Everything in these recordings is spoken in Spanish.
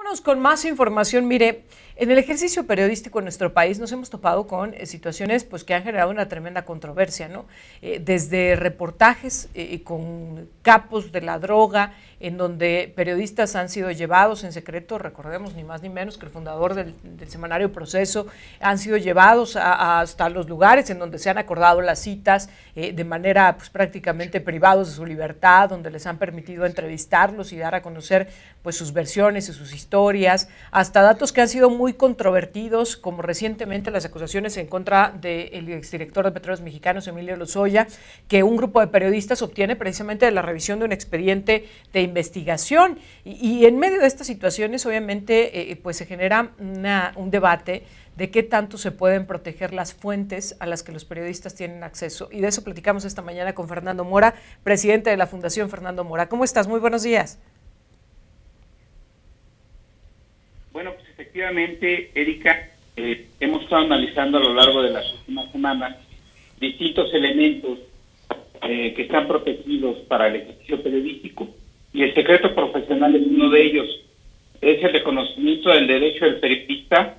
Vámonos con más información. Mire, en el ejercicio periodístico en nuestro país nos hemos topado con situaciones pues, que han generado una tremenda controversia, ¿no? Desde reportajes con capos de la droga, en donde periodistas han sido llevados en secreto, recordemos ni más ni menos que el fundador del semanario Proceso, han sido llevados hasta los lugares en donde se han acordado las citas de manera pues, prácticamente privados de su libertad, donde les han permitido entrevistarlos y dar a conocer pues, sus versiones y sus historias, hasta datos que han sido muy controvertidos, como recientemente las acusaciones en contra del exdirector de Petróleos Mexicanos, Emilio Lozoya, que un grupo de periodistas obtiene precisamente de la revisión de un expediente de investigación. Y en medio de estas situaciones, obviamente, pues se genera un debate de qué tanto se pueden proteger las fuentes a las que los periodistas tienen acceso. Y de eso platicamos esta mañana con Fernando Mora, presidente de la Fundación Fernando Mora. ¿Cómo estás? Muy buenos días. Bueno, pues efectivamente, Erika, hemos estado analizando a lo largo de las últimas semanas distintos elementos que están protegidos para el ejercicio periodístico, y el secreto profesional es uno de ellos. Es el reconocimiento del derecho del periodista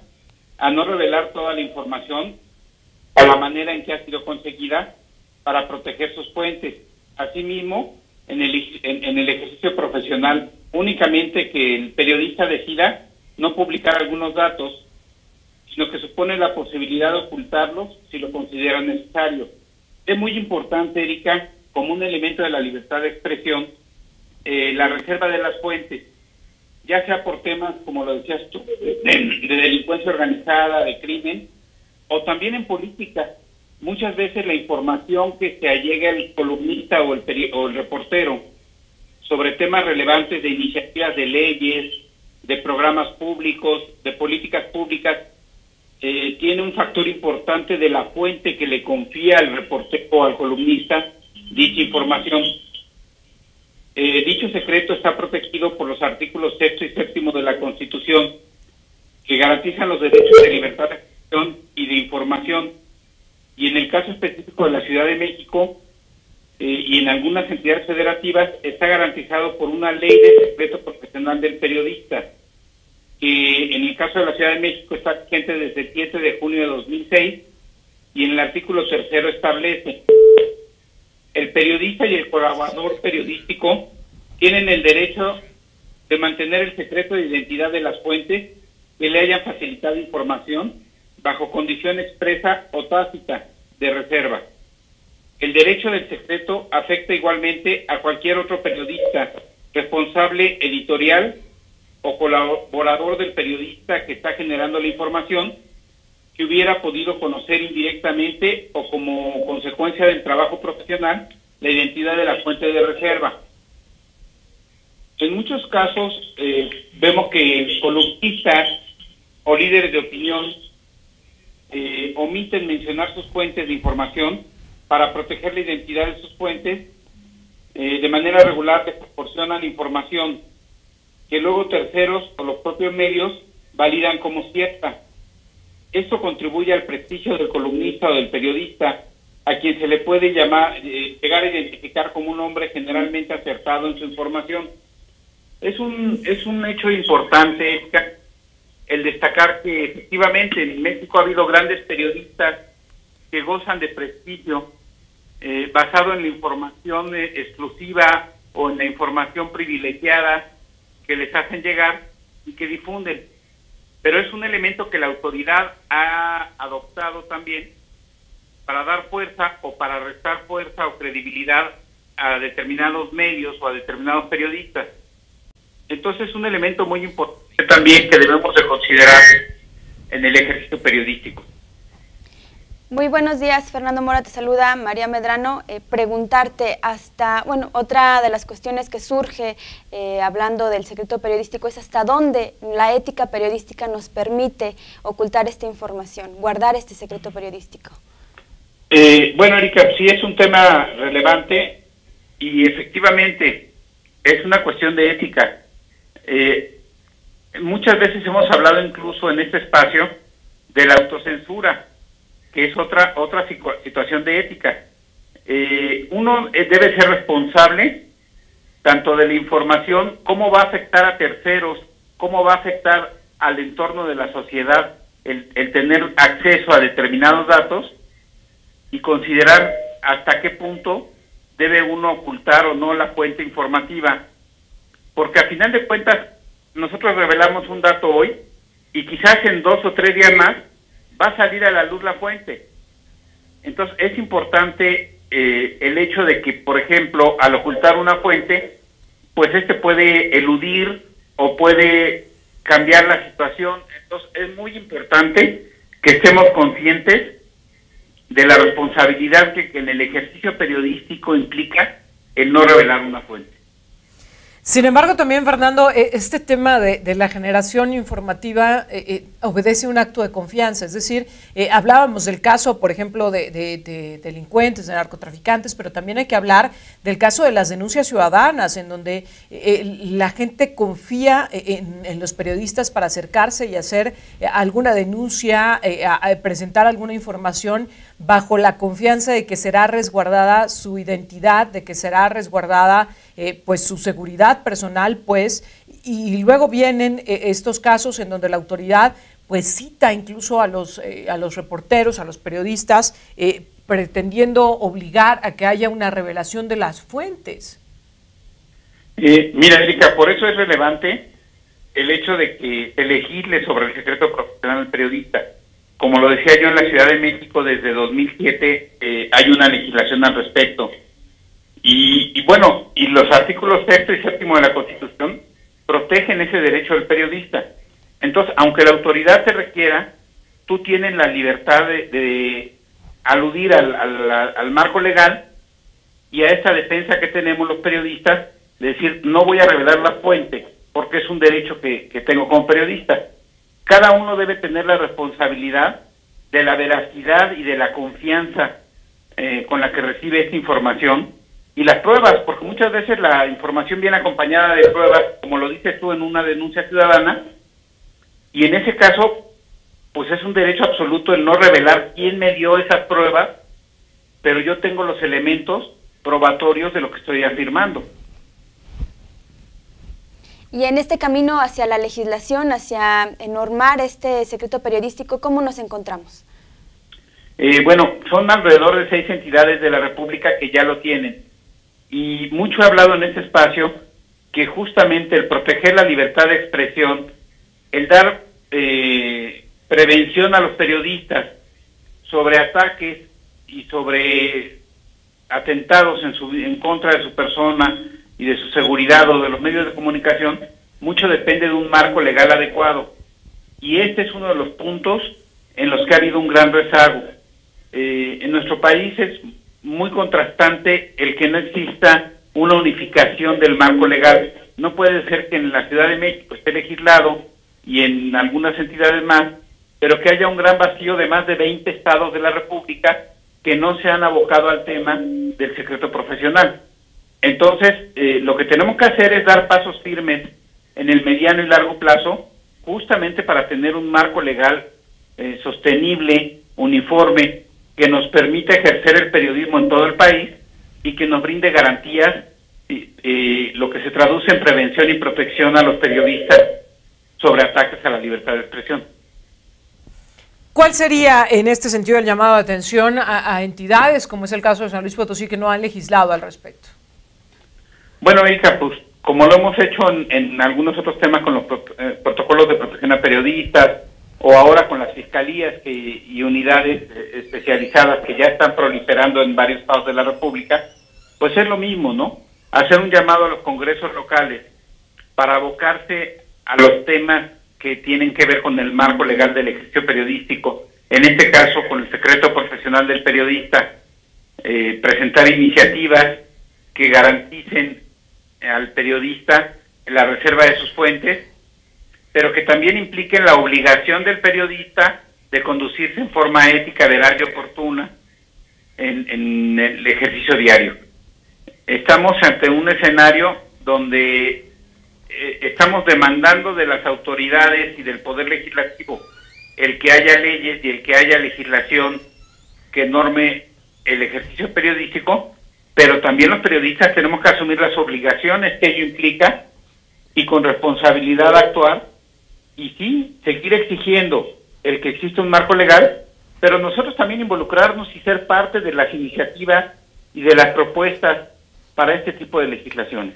a no revelar toda la información o la manera en que ha sido conseguida para proteger sus fuentes. Asimismo, en el ejercicio profesional, únicamente que el periodista decida no publicar algunos datos, sino que supone la posibilidad de ocultarlos si lo considera necesario. Es muy importante, Erika, como un elemento de la libertad de expresión, la reserva de las fuentes, ya sea por temas, como lo decías tú, de delincuencia organizada, de crimen, o también en política. Muchas veces la información que se allega al columnista o el reportero sobre temas relevantes de iniciativas de leyes, de programas públicos, de políticas públicas, tiene un factor importante de la fuente que le confía al reportero o al columnista dicha información. Dicho secreto está protegido por los artículos 6 y 7 de la Constitución, que garantizan los derechos de libertad de expresión y de información. Y en el caso específico de la Ciudad de México y en algunas entidades federativas, está garantizado por una ley de secreto profesional del periodista, que en el caso de la Ciudad de México está vigente desde el 7 de junio de 2006, y en el artículo 3 establece: el periodista y el colaborador periodístico tienen el derecho de mantener el secreto de identidad de las fuentes que le hayan facilitado información bajo condición expresa o tácita de reserva. El derecho del secreto afecta igualmente a cualquier otro periodista, responsable editorial o colaborador del periodista que está generando la información, que hubiera podido conocer indirectamente o como consecuencia del trabajo profesional la identidad de la fuente de reserva. En muchos casos vemos que columnistas o líderes de opinión omiten mencionar sus fuentes de información para proteger la identidad de sus fuentes. De manera regular les proporcionan información que luego terceros o los propios medios validan como cierta. Esto contribuye al prestigio del columnista o del periodista, a quien se le puede llegar a identificar como un hombre generalmente acertado en su información. Es un hecho importante el destacar que efectivamente en México ha habido grandes periodistas que gozan de prestigio basado en la información exclusiva o en la información privilegiada que les hacen llegar y que difunden. Pero es un elemento que la autoridad ha adoptado también para dar fuerza o para restar fuerza o credibilidad a determinados medios o a determinados periodistas. Entonces es un elemento muy importante también que debemos de considerar en el ejercicio periodístico. Muy buenos días, Fernando Mora, te saluda María Medrano. Preguntarte otra de las cuestiones que surge hablando del secreto periodístico es hasta dónde la ética periodística nos permite ocultar esta información, guardar este secreto periodístico. Bueno, Erika, sí es un tema relevante y efectivamente es una cuestión de ética. Muchas veces hemos hablado incluso en este espacio de la autocensura, que es otra situación de ética. Uno debe ser responsable tanto de la información, cómo va a afectar a terceros cómo va a afectar al entorno de la sociedad el tener acceso a determinados datos y considerar hasta qué punto debe uno ocultar o no la fuente informativa, porque a final de cuentas nosotros revelamos un dato hoy y quizás en 2 o 3 días más va a salir a la luz la fuente. Entonces es importante el hecho de que, por ejemplo, al ocultar una fuente, pues puede eludir o puede cambiar la situación. Entonces es muy importante que estemos conscientes de la responsabilidad que en el ejercicio periodístico implica el no revelar una fuente. Sin embargo, también, Fernando, este tema de la generación informativa obedece a un acto de confianza. Es decir, hablábamos del caso, por ejemplo, de delincuentes, de narcotraficantes, pero también hay que hablar del caso de las denuncias ciudadanas, en donde la gente confía en los periodistas para acercarse y hacer alguna denuncia, a presentar alguna información bajo la confianza de que será resguardada su identidad, de que será resguardada pues su seguridad personal, pues, y luego vienen estos casos en donde la autoridad pues cita incluso a los reporteros, a los periodistas, pretendiendo obligar a que haya una revelación de las fuentes. Mira, Erika, por eso es relevante el hecho de que se legisle sobre el secreto profesional del periodista. Como lo decía yo, en la Ciudad de México desde 2007 hay una legislación al respecto. Y bueno, y los artículos 6 y 7 de la Constitución protegen ese derecho del periodista. Entonces, aunque la autoridad te requiera, tú tienes la libertad de aludir al marco legal y a esta defensa que tenemos los periodistas, de decir, no voy a revelar la fuente, porque es un derecho que tengo como periodista. Cada uno debe tener la responsabilidad de la veracidad y de la confianza con la que recibe esta información, y las pruebas, porque muchas veces la información viene acompañada de pruebas, como lo dices tú, en una denuncia ciudadana, y en ese caso, pues es un derecho absoluto el no revelar quién me dio esas pruebas, pero yo tengo los elementos probatorios de lo que estoy afirmando. Y en este camino hacia la legislación, hacia normar este secreto periodístico, ¿cómo nos encontramos? Bueno, son alrededor de 6 entidades de la República que ya lo tienen. Y mucho he hablado en este espacio que justamente el proteger la libertad de expresión, el dar prevención a los periodistas sobre ataques y sobre atentados en contra de su persona y de su seguridad o de los medios de comunicación, mucho depende de un marco legal adecuado. Y este es uno de los puntos en los que ha habido un gran rezago. En nuestro país es muy contrastante el que no exista una unificación del marco legal. No puede ser que en la Ciudad de México esté legislado y en algunas entidades más, pero que haya un gran vacío de más de 20 estados de la República que no se han abocado al tema del secreto profesional. Entonces, lo que tenemos que hacer es dar pasos firmes en el mediano y largo plazo, justamente para tener un marco legal sostenible, uniforme, que nos permita ejercer el periodismo en todo el país y que nos brinde garantías, lo que se traduce en prevención y protección a los periodistas sobre ataques a la libertad de expresión. ¿Cuál sería en este sentido el llamado de atención a entidades, como es el caso de San Luis Potosí, que no han legislado al respecto? Bueno, Erika, pues como lo hemos hecho en algunos otros temas con los protocolos de protección a periodistas, o ahora con las fiscalías y unidades especializadas que ya están proliferando en varios estados de la República, pues es lo mismo, ¿no? Hacer un llamado a los congresos locales para abocarse a los temas que tienen que ver con el marco legal del ejercicio periodístico, en este caso con el secreto profesional del periodista, presentar iniciativas que garanticen al periodista la reserva de sus fuentes, pero que también impliquen la obligación del periodista de conducirse en forma ética, veraz y oportuna en el ejercicio diario. Estamos ante un escenario donde estamos demandando de las autoridades y del Poder Legislativo el que haya leyes y el que haya legislación que norme el ejercicio periodístico, pero también los periodistas tenemos que asumir las obligaciones que ello implica y con responsabilidad actuar, y sí, seguir exigiendo el que exista un marco legal, pero nosotros también involucrarnos y ser parte de las iniciativas y de las propuestas para este tipo de legislaciones.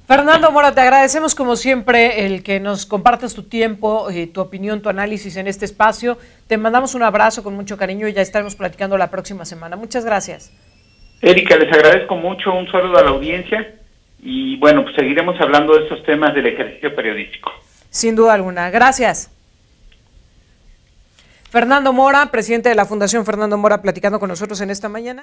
Fernando Mora, te agradecemos como siempre el que nos compartas tu tiempo, tu opinión, tu análisis en este espacio. Te mandamos un abrazo con mucho cariño y ya estaremos platicando la próxima semana. Muchas gracias. Erika, les agradezco mucho, un saludo a la audiencia y bueno, pues seguiremos hablando de estos temas del ejercicio periodístico. Sin duda alguna. Gracias. Fernando Mora, presidente de la Fundación Fernando Mora, platicando con nosotros en esta mañana.